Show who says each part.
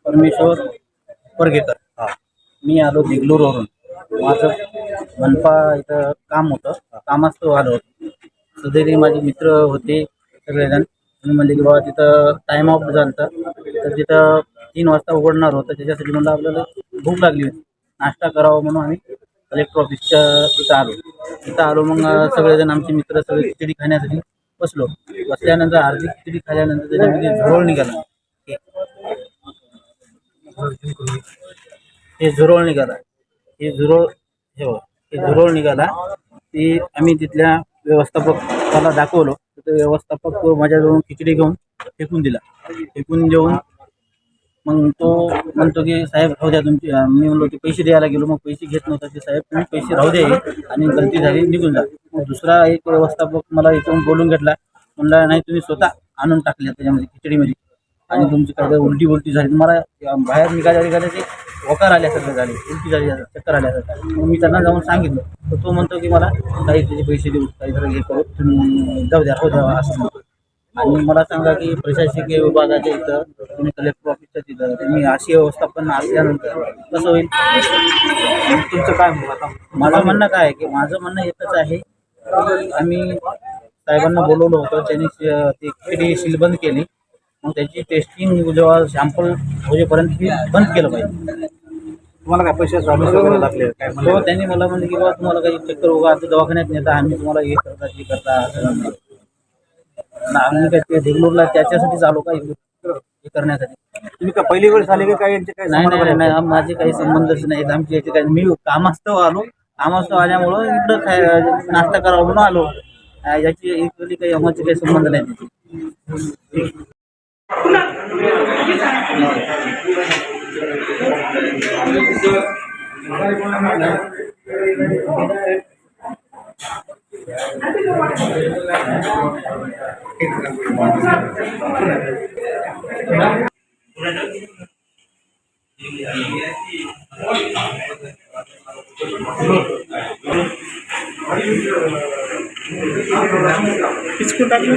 Speaker 1: परमेश्वर परगेकर.
Speaker 2: हा.
Speaker 1: मी आलो देगलूरवरून. माझं मनपा इथं काम होतं. कामास्तव आलो होतो. सदैरी माझे मित्र होते सगळेजण. मी म्हणले की बाबा तिथं टाईम ऑफ झालं तर तिथं 3 वाजता उघडणार होतं. त्याच्यासाठी म्हणलं आपल्याला भूक लागली होती, नाश्ता करावा म्हणून आम्ही कलेक्टर ऑफिसच्या इथं आलो. मग सगळेजण आमचे मित्र सगळे खिचडी खाण्यासाठी बसलो. बसल्यानंतर अर्धी खिचडी खाल्यानंतर त्याच्यामध्ये झुरळ निघाला. हे झुरळ निघाला हे झुरळ हे बघा, हे झुरळ निघाला. ती आम्ही तिथल्या व्यवस्थापकाला दाखवलं. तर व्यवस्थापक माझ्याजवळून खिचडी घेऊन फेकून दिला. फेकून देऊन मग तो म्हणतो की साहेब राहू द्या तुमची. मी म्हणलो की पैसे द्यायला गेलो. मग पैसे घेत नव्हता की साहेब तुम्ही पैसे राहू द्या आणि गलती झाली निघून जा. मग दुसरा एक व्यवस्थापक मला इथून बोलून घेतला. म्हणला नाही तुम्ही स्वतः आणून टाकल्या त्याच्यामध्ये खिचडीमध्ये आणि तुमची काय उलटी झाली. मला बाहेर निघाल्याचे वकार आल्यासारखं झाले, उलटी झाली, चक्कर आल्यासारखं. मग मी त्यांना जाऊन सांगितलं. तर तो म्हणतो की मला काही त्याचे पैसे देऊ काहीतरी हे करू तुम्ही जाऊ द्या, हो द्या असं म्हणतो. आणि मला सांगा की प्रशासकीय विभागाच्या इथं तुम्ही कलेक्टर ऑफिसच्या तिथं तुम्ही अशी व्यवस्थापन असल्यानंतर कसं होईल?
Speaker 2: तुमचं काय मग आता?
Speaker 1: माझं म्हणणं काय आहे की माझं म्हणणं एकच आहे की आम्ही साहेबांना बोलवलं होतं. त्यांनी ती खिचडी सीलबंद केली. मग त्याची टेस्टिंग जेव्हा सॅम्पल होईपर्यंत ती बंद केलं पाहिजे.
Speaker 2: तुम्हाला काय पैसे वगैरे लागले काय
Speaker 1: हो, त्यांनी मला म्हणले की बाबा तुम्हाला काही चक्कर वगैरे दवाखान्यात नेता आम्ही तुम्हाला हे करता ते करता असं म्हणलं. आम्ही काय ते देगलूरला त्याच्यासाठीच आलो का हे करण्यासाठी.
Speaker 2: तुम्ही का पहिली वेळ झाली की काय यांचे काय
Speaker 1: नाही नाही नाही माझे काही संबंधच नाही आमची याचे काही. मी कामास्तव आलो. कामास्तव आल्यामुळं इकडं नाश्ता करावा म्हणून आलो. याची इकडली काही आम्हाचे काही संबंध नाही त्याची.
Speaker 2: किसको टाकलं?